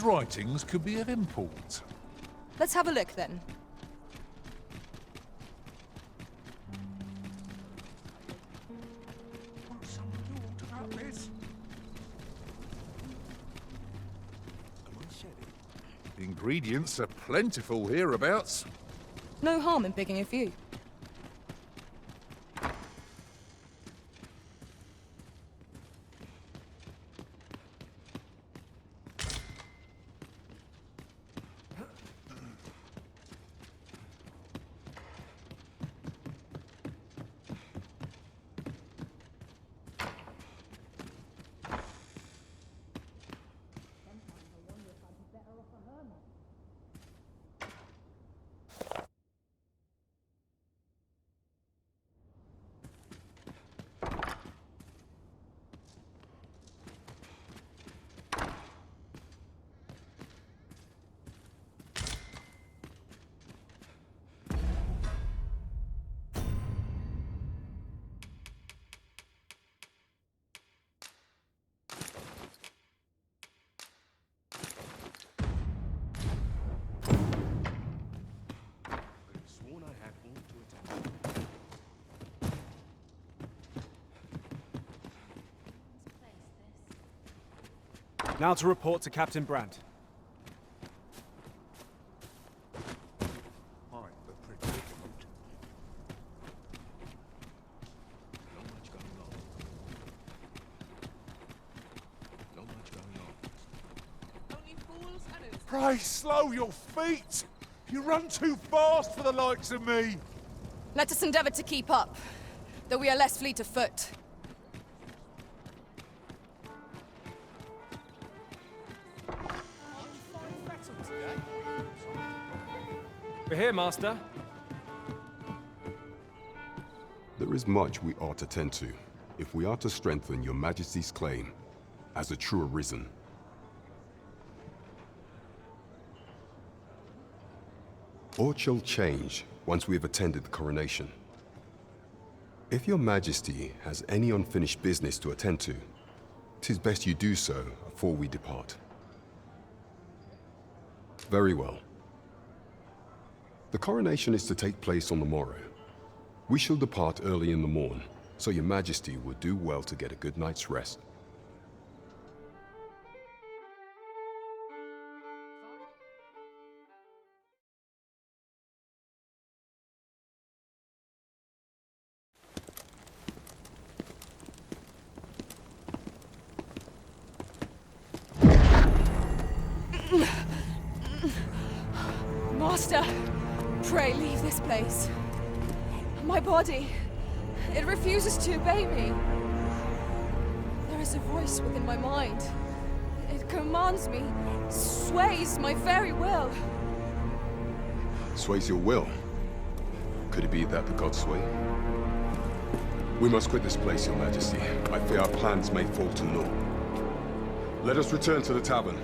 writings could be of import. Let's have a look then. Won't someone do aught about this? Ingredients are plentiful hereabouts. No harm in picking a few. Now to report to Captain Brandt. Quite the predicament. Not much going on. Not much going on. Only fools and it's Pray, slow your feet! You run too fast for the likes of me! Let us endeavor to keep up, though we are less fleet of foot. We're here, Master. There is much we ought to tend to, if we are to strengthen your Majesty's claim as a true Arisen. Aught shall change once we have attended the coronation. If your Majesty has any unfinished business to attend to, 'tis best you do so before we depart. Very well. The coronation is to take place on the morrow. We shall depart early in the morn, so your Majesty would do well to get a good night's rest. Master, pray leave this place. My body, it refuses to obey me. There is a voice within my mind. It commands me, sways my very will. Sways your will? Could it be that the gods sway? We must quit this place, your Majesty. I fear our plans may fall to naught. Let us return to the tavern.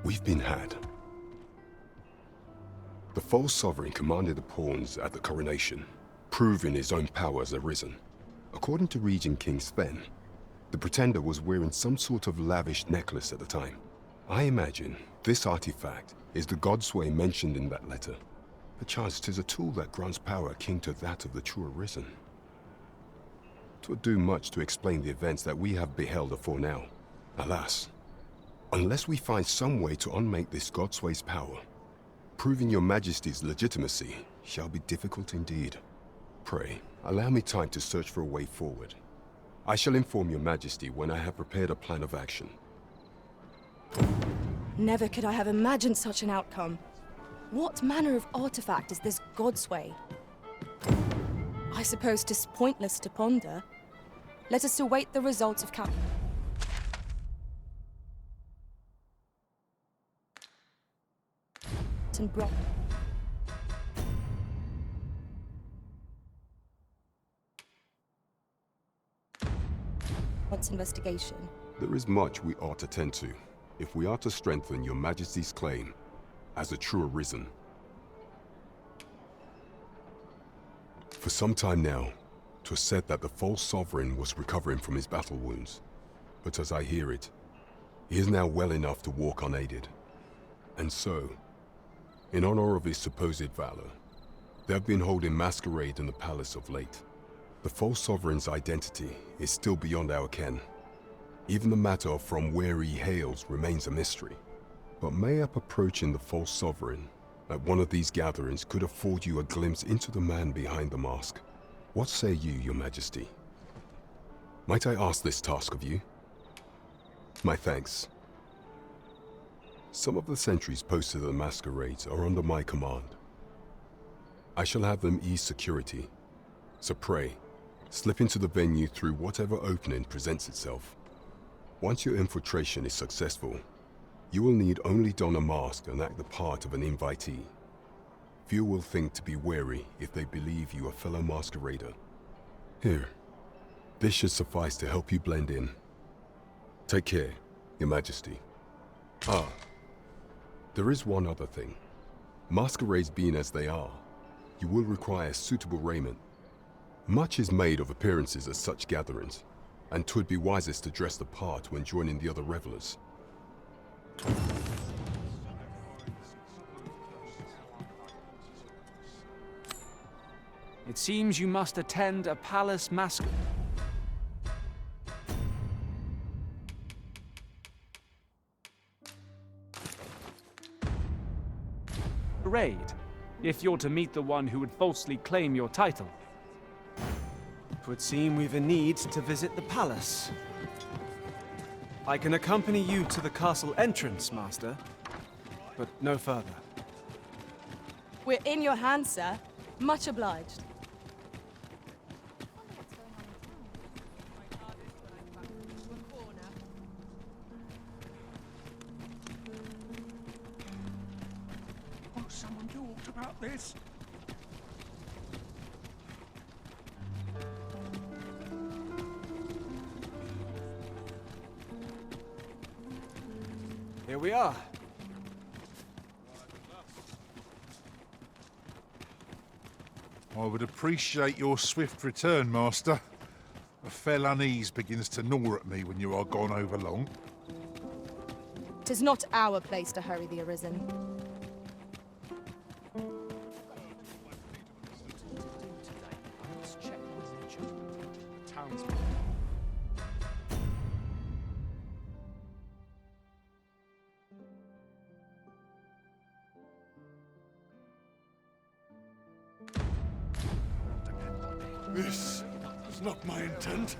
We've been had. The false sovereign commanded the pawns at the coronation, proving his own power as Arisen. According to Regent King Sven, the pretender was wearing some sort of lavish necklace at the time. I imagine this artifact is the Godsway mentioned in that letter. Perchance 'tis a tool that grants power akin to that of the true Arisen. 'Twould do much to explain the events that we have beheld afore now. Alas, unless we find some way to unmake this Godsway's power, proving your Majesty's legitimacy shall be difficult indeed. Pray, allow me time to search for a way forward. I shall inform your Majesty when I have prepared a plan of action. Never could I have imagined such an outcome. What manner of artifact is this Godsway? I suppose 'tis pointless to ponder. Let us await the results of Captain Brock. Wants investigation. There is much we ought to tend to, if we are to strengthen your Majesty's claim as a true Arisen. For some time now, 'twas said that the false sovereign was recovering from his battle wounds. But as I hear it, he is now well enough to walk unaided. And so, in honor of his supposed valor, they have been holding masquerade in the palace of late. The false sovereign's identity is still beyond our ken. Even the matter of from where he hails remains a mystery. But mayhap approaching the false sovereign at one of these gatherings could afford you a glimpse into the man behind the mask. What say you, Your Majesty? Might I ask this task of you? My thanks. Some of the sentries posted at the masquerades are under my command. I shall have them ease security. So pray, slip into the venue through whatever opening presents itself. Once your infiltration is successful, you will need only don a mask and act the part of an invitee. Few will think to be wary if they believe you a fellow masquerader. Here, this should suffice to help you blend in. Take care, Your Majesty. Ah, there is one other thing. Masquerades being as they are, you will require suitable raiment. Much is made of appearances at such gatherings, and 'twould be wisest to dress the part when joining the other revelers. It seems you must attend a palace masquerade. If you're to meet the one who would falsely claim your title. Twould seem we've a need to visit the palace. I can accompany you to the castle entrance, Master, but no further. We're in your hands, sir. Much obliged. Oh, someone talked about this. Here we are. I would appreciate your swift return, Master. A fell unease begins to gnaw at me when you are gone over long. 'Tis not our place to hurry the Arisen. This is not my intent.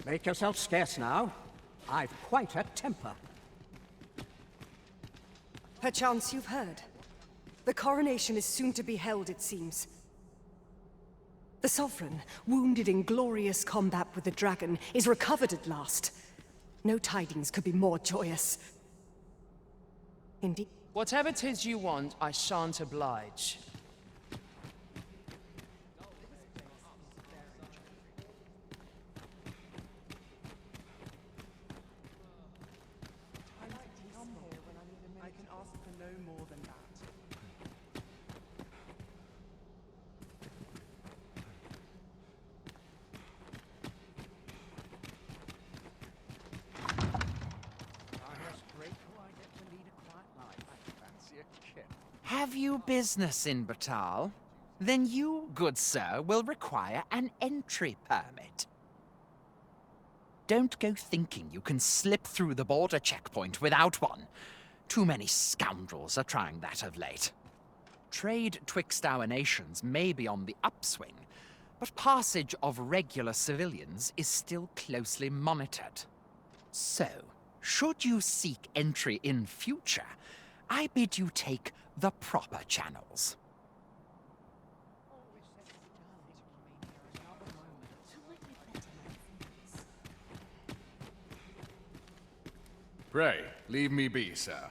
Make yourself scarce now. I've quite a temper. Perchance you've heard. The coronation is soon to be held, it seems. The Sovereign, wounded in glorious combat with the dragon, is recovered at last. No tidings could be more joyous. Indeed. Whatever 'tis you want, I shan't oblige. Have you business in Batal? Then you, good sir, will require an entry permit. Don't go thinking you can slip through the border checkpoint without one. Too many scoundrels are trying that of late. Trade twixt our nations may be on the upswing, but passage of regular civilians is still closely monitored. So, should you seek entry in future, I bid you take the proper channels. Pray, leave me be, sir.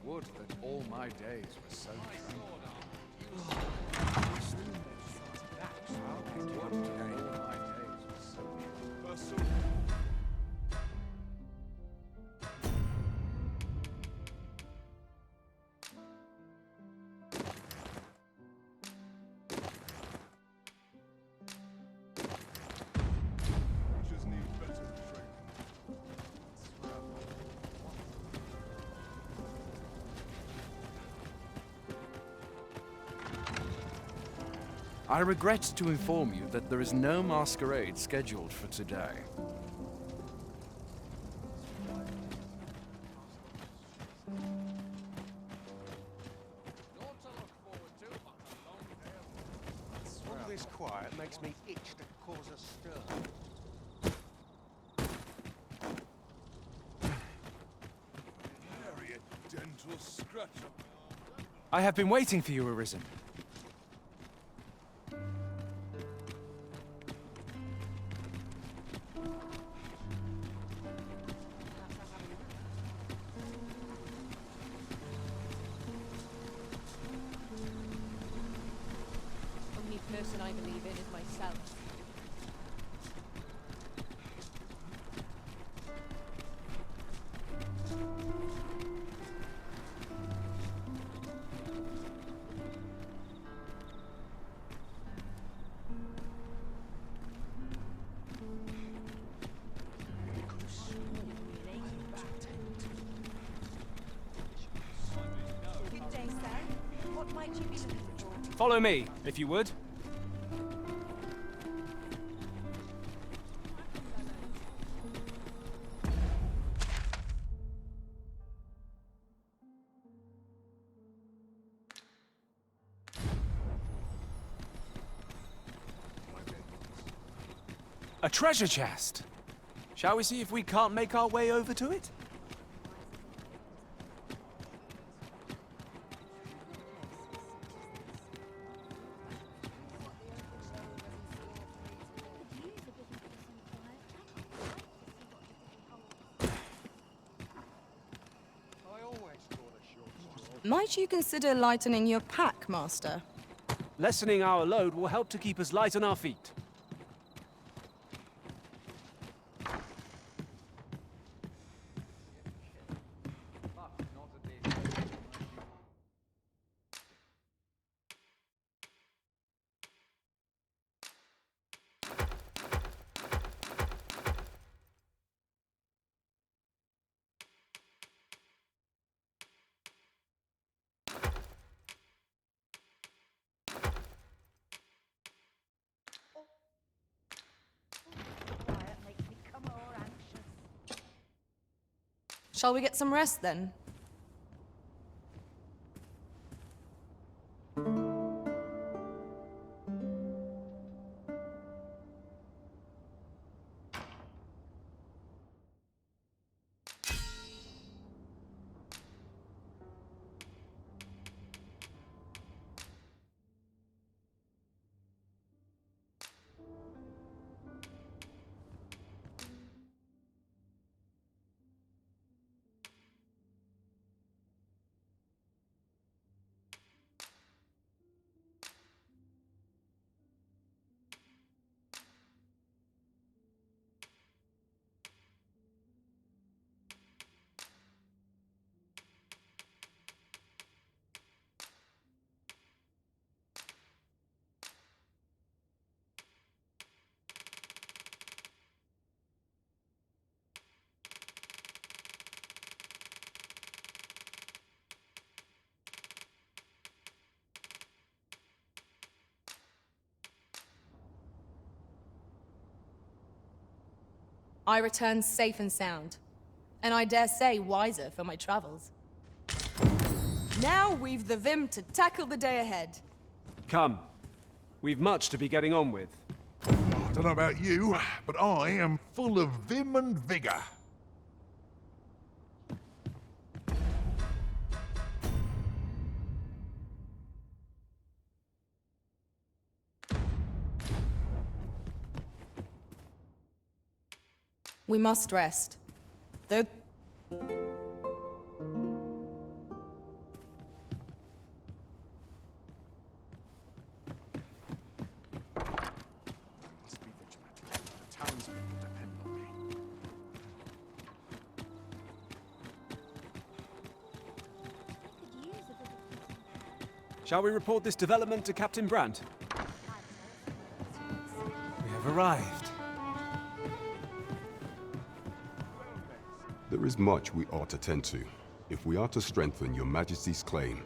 Would that all my days were so I regret to inform you that there is no masquerade scheduled for today. All this quiet makes me itch to cause a stir. Dental scratcher. I have been waiting for you, Arisen. Only person I believe in is myself. Good day, sir. What might you be looking for? Follow me, if you would. A treasure chest! Shall we see if we can't make our way over to it? Might you consider lightening your pack, Master? Lessening our load will help to keep us light on our feet. Shall we get some rest then? I return safe and sound. And I dare say wiser for my travels. Now we've the vim to tackle the day ahead. Come. We've much to be getting on with. I don't know about you, but I am full of vim and vigor. We must rest. Though... Must be vigilant. The townspeople depend on me. Shall we report this development to Captain Brandt? We have arrived. There is much we ought to tend to, if we are to strengthen your Majesty's claim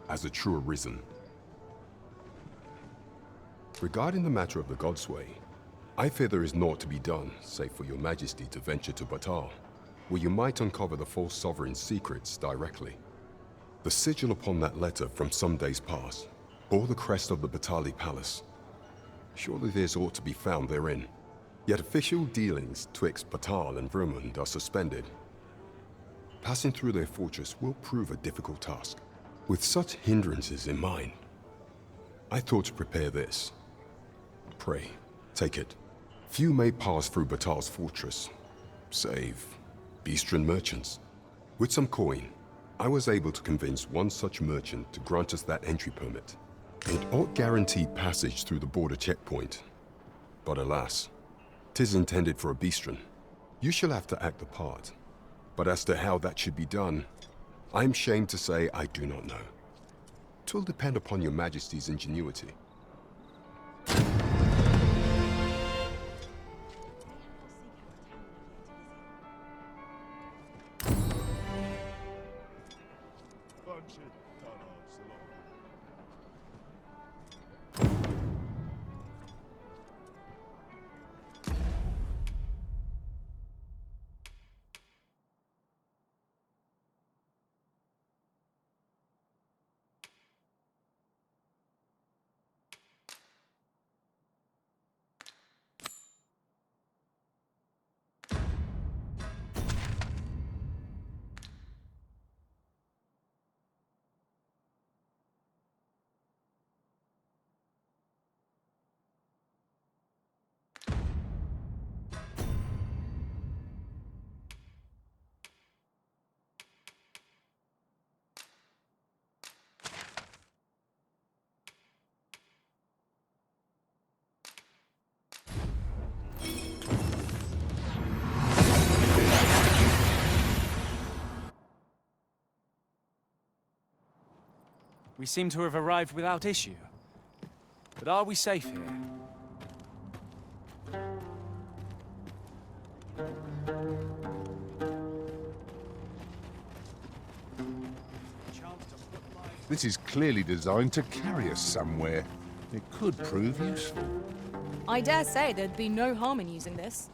as a true Arisen. Regarding the matter of the Godsway, I fear there is naught to be done, save for your Majesty to venture to Batal, where you might uncover the false sovereign's secrets directly. The sigil upon that letter from some days past bore the crest of the Batali Palace. Surely this ought to be found therein. Yet official dealings twixt Batal and Vermund are suspended. Passing through their fortress will prove a difficult task. With such hindrances in mind, I thought to prepare this. Pray, take it. Few may pass through Batal's fortress, save Beastren merchants. With some coin, I was able to convince one such merchant to grant us that entry permit. It ought guaranteed passage through the border checkpoint. But alas, 'tis intended for a Beastren. You shall have to act the part. But as to how that should be done, I'm shamed to say I do not know. 'Twill depend upon your Majesty's ingenuity. We seem to have arrived without issue. But are we safe here? This is clearly designed to carry us somewhere. It could prove useful. I dare say there'd be no harm in using this.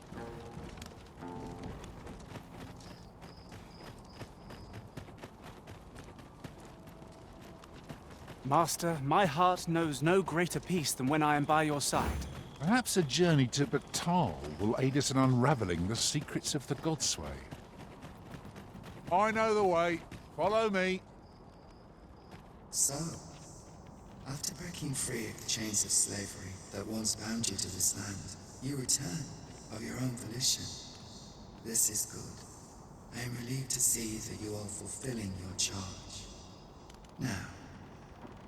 Master, my heart knows no greater peace than when I am by your side. Perhaps a journey to Batal will aid us in unraveling the secrets of the Godsway. I know the way. Follow me. So, after breaking free of the chains of slavery that once bound you to this land, you return of your own volition. This is good. I am relieved to see that you are fulfilling your charge. Now,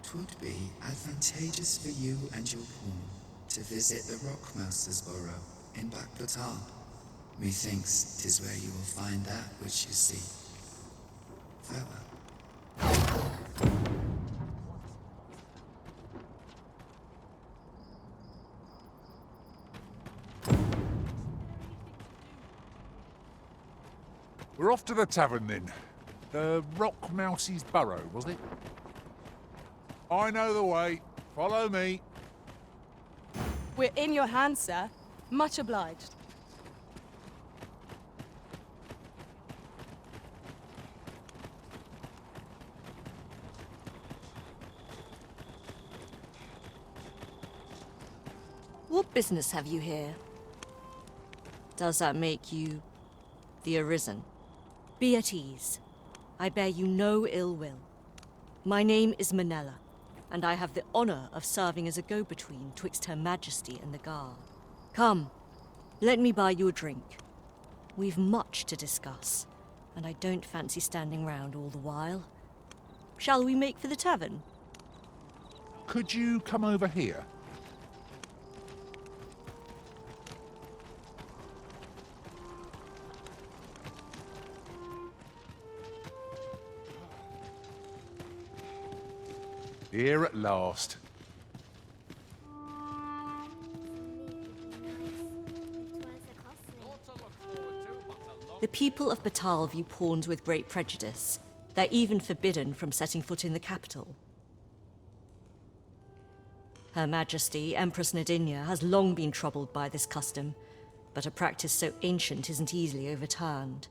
'twould be advantageous for you and your pawn to visit the Rockmaster's burrow in Backbatal. Methinks 'tis where you will find that which you seek. Farewell. We're off to the tavern then. The Rock Mouse's Burrow, was it? I know the way. Follow me. We're in your hands, sir. Much obliged. What business have you here? Does that make you the Arisen? Be at ease. I bear you no ill will. My name is Manella, and I have the honor of serving as a go-between twixt Her Majesty and the Guard. Come, let me buy you a drink. We've much to discuss, and I don't fancy standing round all the while. Shall we make for the tavern? Could you come over here? Here at last. The people of Batal view pawns with great prejudice. They're even forbidden from setting foot in the capital. Her Majesty, Empress Nadinia, has long been troubled by this custom, but a practice so ancient isn't easily overturned.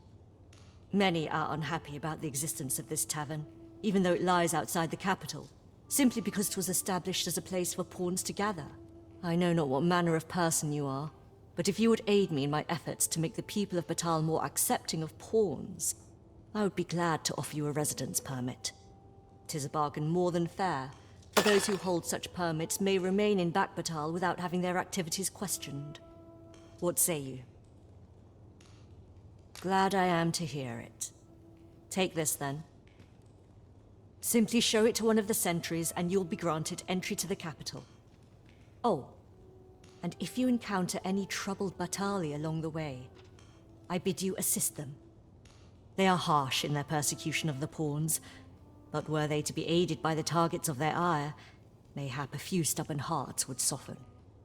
Many are unhappy about the existence of this tavern, even though it lies outside the capital, simply because it was established as a place for pawns to gather. I know not what manner of person you are, but if you would aid me in my efforts to make the people of Batal more accepting of pawns, I would be glad to offer you a residence permit. 'Tis a bargain more than fair, for those who hold such permits may remain in Batal without having their activities questioned. What say you? Glad I am to hear it. Take this then. Simply show it to one of the sentries and you'll be granted entry to the capital. Oh, and if you encounter any troubled Batali along the way, I bid you assist them. They are harsh in their persecution of the pawns, but were they to be aided by the targets of their ire, mayhap a few stubborn hearts would soften.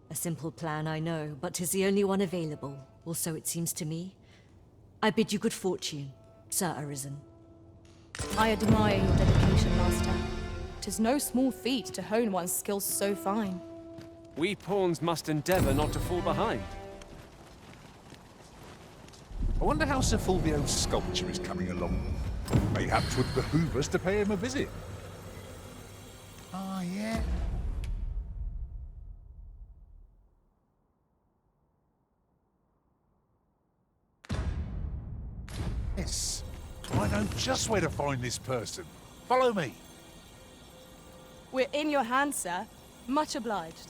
A simple plan, I know, but 'tis the only one available, or so it seems to me. I bid you good fortune, Sir Arisen. I admire your dedication, Master. 'Tis no small feat to hone one's skills so fine. We pawns must endeavor not to fall behind. I wonder how Sir Fulvio's sculpture is coming along. Mayhap 'twould behoove us to pay him a visit. Ah, yeah. Yes, I know just where to find this person. Follow me. We're in your hands, sir. Much obliged.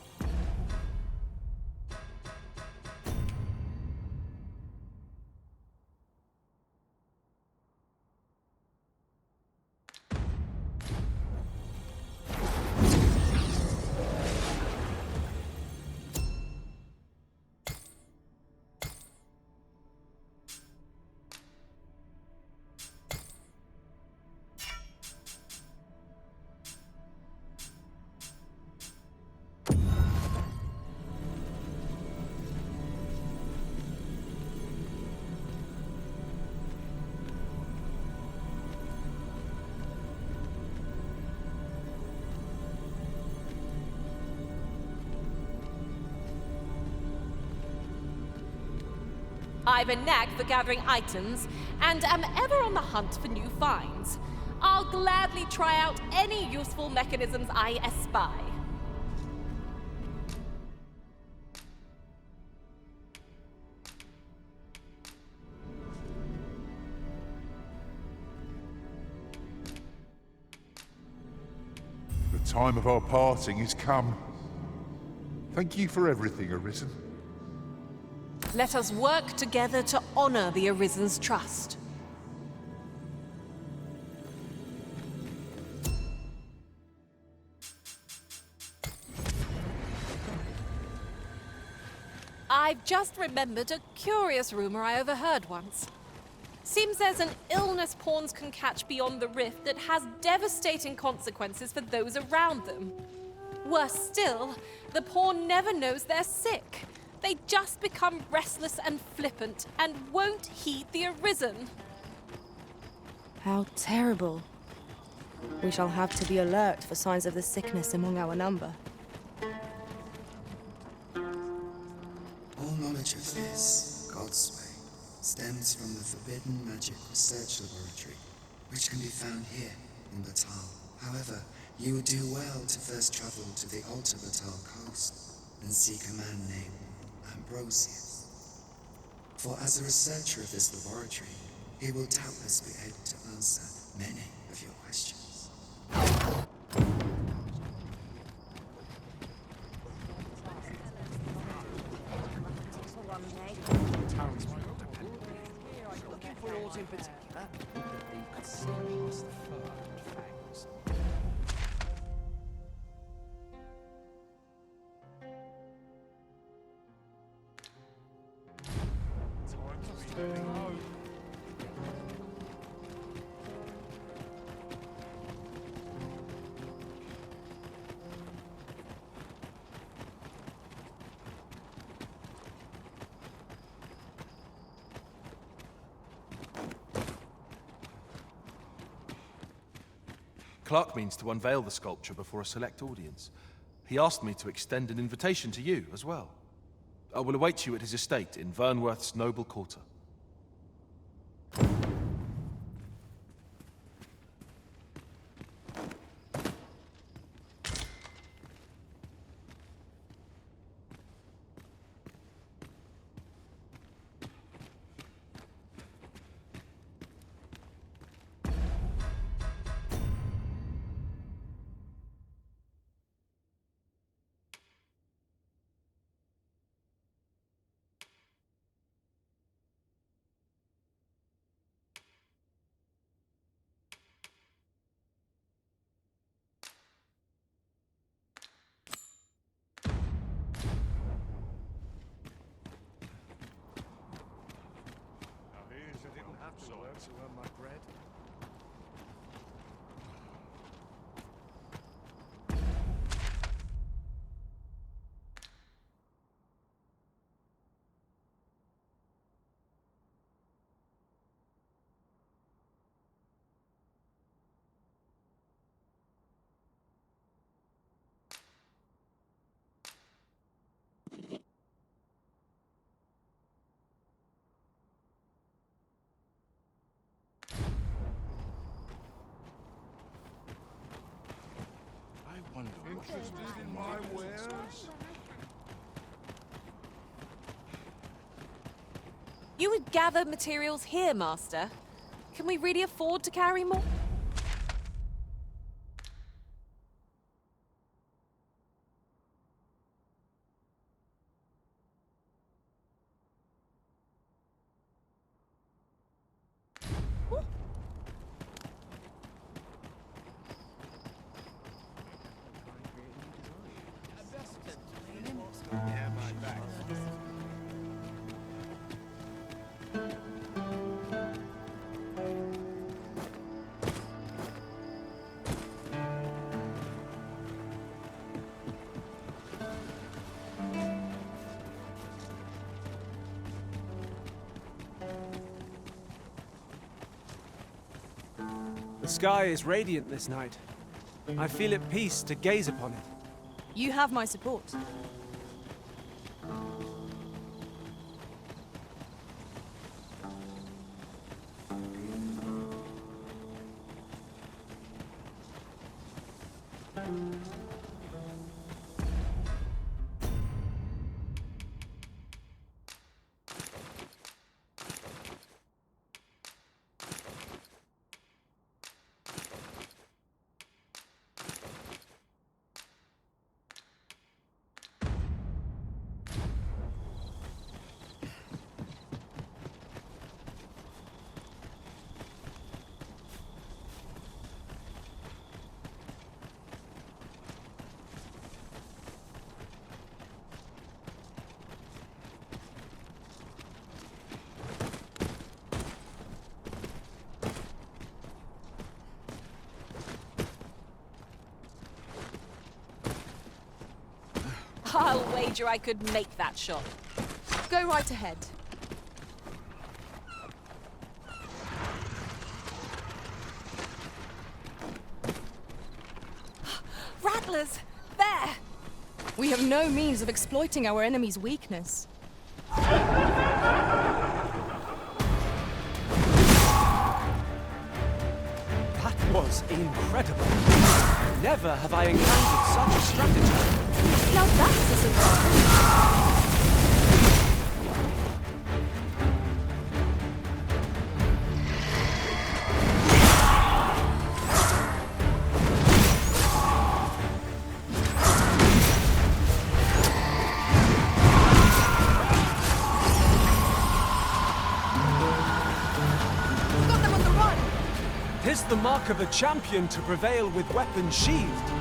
I've a knack for gathering items, and am ever on the hunt for new finds. I'll gladly try out any useful mechanisms I espy. The time of our parting is come. Thank you for everything, Arisen. Let us work together to honor the Arisen's trust. I've just remembered a curious rumor I overheard once. Seems there's an illness pawns can catch beyond the rift that has devastating consequences for those around them. Worse still, the pawn never knows they're sick. They just become restless and flippant and won't heed the Arisen. How terrible. We shall have to be alert for signs of the sickness among our number. All knowledge of this, God's way, stems from the Forbidden Magic Research Laboratory, which can be found here in Batal. However, you would do well to first travel to the Alta Batal coast. then seek a man named Ambrosius. For as a researcher of this laboratory, he will doubtless be able to answer many of your questions. Townspeople depend on me. Looking for yours in particular? You could see past the fur and fangs. Time to be heading home. Clark means to unveil the sculpture before a select audience. He asked me to extend an invitation to you as well. I will await you at his estate in Vernworth's noble quarter. To earn my bread. Interested in my wares? You would gather materials here, Master. Can we really afford to carry more? The sky is radiant this night. I feel at peace to gaze upon it. You have my support. I'll wager I could make that shot. Go right ahead. Rattlers! There! We have no means of exploiting our enemy's weakness. That was incredible. Never have I encountered such a stratagem. Now that's a surprise. Got them on the run. 'Tis the mark of a champion to prevail with weapons sheathed.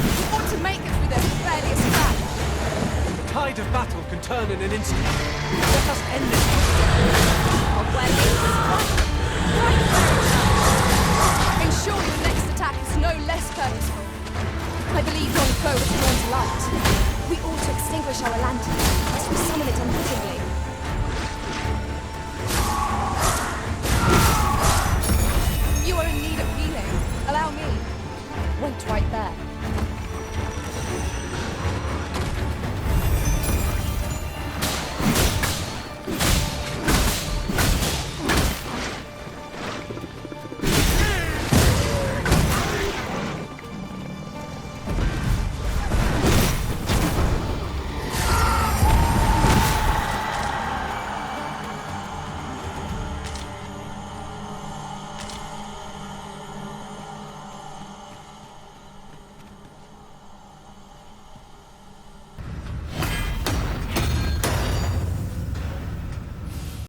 We ought to make it through their fairly scrap. The tide of battle can turn in an instant. Let us end this. Ensure your next attack is no less purposeful. I believe yon foe is drawn to light. We ought to extinguish our lantern.